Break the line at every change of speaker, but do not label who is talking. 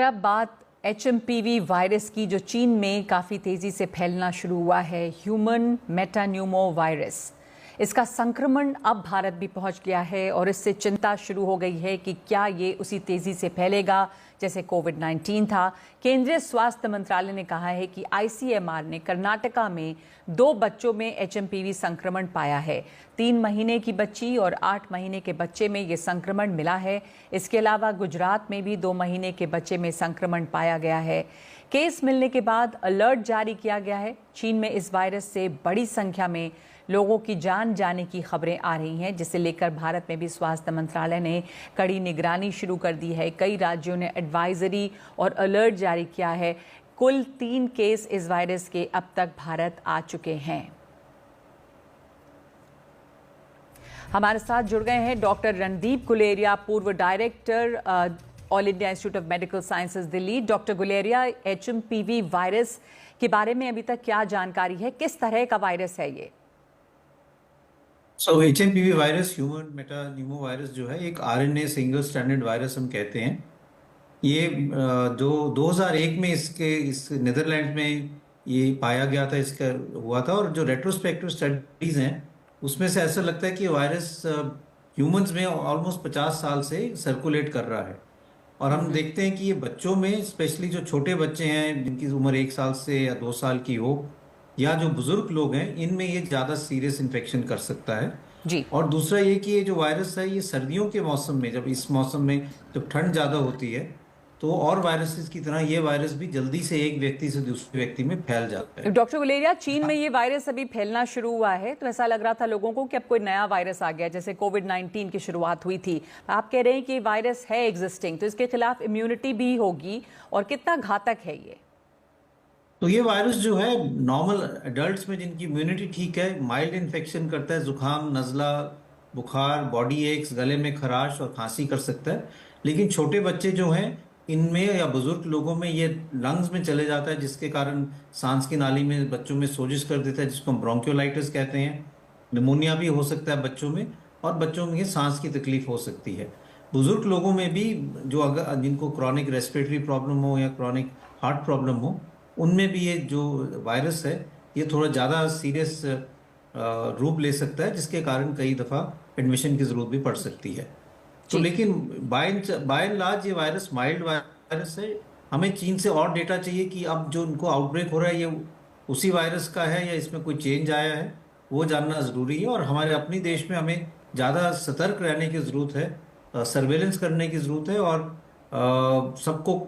अब बात HMPV virus की जो चीन में काफ़ी तेज़ी से फैलना शुरू हुआ है, ह्यूमन मेटान्यूमो वायरस। इसका संक्रमण अब भारत भी पहुंच गया है और इससे चिंता शुरू हो गई है कि क्या ये उसी तेज़ी से फैलेगा जैसे कोविड-19 था। केंद्रीय स्वास्थ्य मंत्रालय ने कहा है कि ICMR ने कर्नाटका में 2 बच्चों में HMPV संक्रमण पाया है। 3 महीने की बच्ची और 8 महीने के बच्चे में ये संक्रमण मिला है। इसके अलावा गुजरात में भी 2 महीने के बच्चे में संक्रमण पाया गया है। केस मिलने के बाद अलर्ट जारी किया गया है। चीन में इस वायरस से बड़ी संख्या में लोगों की जान जाने की खबरें आ रही हैं, जिसे लेकर भारत में भी स्वास्थ्य मंत्रालय ने कड़ी निगरानी शुरू कर दी है। कई राज्यों ने एडवाइजरी और अलर्ट जारी किया है। कुल 3 केस इस वायरस के अब तक भारत आ चुके हैं। हमारे साथ जुड़ गए हैं डॉक्टर रणदीप गुलेरिया, पूर्व director all India institute of medical sciences Delhi. Doctor Guleria, HMPV virus के बारे में अभी तक क्या जानकारी है, किस तरह का वायरस है ये?
HMPV वायरस, ह्यूमन मेटान्यूमो वायरस जो है, एक RNA सिंगल स्ट्रैंडेड वायरस हम कहते हैं। ये जो 2001 में इस नीदरलैंड में ये पाया गया था, इसका हुआ था। और जो रेट्रोस्पेक्टिव स्टडीज हैं उसमें से ऐसा लगता है कि वायरस ह्यूमंस में ऑलमोस्ट 50 साल से सर्कुलेट कर रहा है। और हम देखते हैं कि ये बच्चों में, स्पेशली जो छोटे बच्चे हैं जिनकी उम्र 1 साल से या 2 साल की हो, या जो बुजुर्ग लोग हैं, इनमें ये ज़्यादा सीरियस इन्फेक्शन कर सकता है।
जी।
और दूसरा ये कि ये जो वायरस है, ये सर्दियों के मौसम में, जब इस मौसम में जब ठंड ज़्यादा होती है, तो और वायरसेस की तरह ये वायरस भी जल्दी से एक व्यक्ति से दूसरे व्यक्ति में फैल जाता है।
डॉक्टर गुलेरिया, चीन में ये वायरस अभी फैलना शुरू हुआ है, तो ऐसा लग रहा था लोगों को कि अब कोई नया वायरस आ गया, जैसे कोविड-19 की शुरुआत हुई थी। आप कह रहे हैं कि वायरस है एग्जिस्टिंग, तो इसके खिलाफ इम्यूनिटी भी होगी, और कितना घातक है ये?
तो ये वायरस जो है, नॉर्मल एडल्ट्स में जिनकी इम्यूनिटी ठीक है, माइल्ड इन्फेक्शन करता है, जुकाम, नज़ला, बुखार, बॉडी एक्स, गले में खराश और खांसी कर सकता है। लेकिन छोटे बच्चे जो हैं, इनमें या बुजुर्ग लोगों में ये लंग्स में चले जाता है, जिसके कारण सांस की नाली में बच्चों में सोजिश कर देता है, जिसको हम ब्रोंकियोलाइटिस कहते हैं। निमोनिया भी हो सकता है बच्चों में, और बच्चों में सांस की तकलीफ हो सकती है। बुजुर्ग लोगों में भी, जो अगर जिनको क्रॉनिक रेस्पिरेटरी प्रॉब्लम हो या क्रॉनिक हार्ट प्रॉब्लम हो, उनमें भी ये जो वायरस है, ये थोड़ा ज़्यादा सीरियस रूप ले सकता है, जिसके कारण कई दफ़ा एडमिशन की ज़रूरत भी पड़ सकती है। तो
जी।
लेकिन बाय एंड लार्ज ये वायरस माइल्ड वायरस है। हमें चीन से और डेटा चाहिए कि अब जो उनको आउटब्रेक हो रहा है, ये उसी वायरस का है या इसमें कोई चेंज आया है, वो जानना ज़रूरी है। और हमारे अपने देश में हमें ज़्यादा सतर्क रहने की ज़रूरत है, सर्वेलेंस करने की ज़रूरत है, और सबको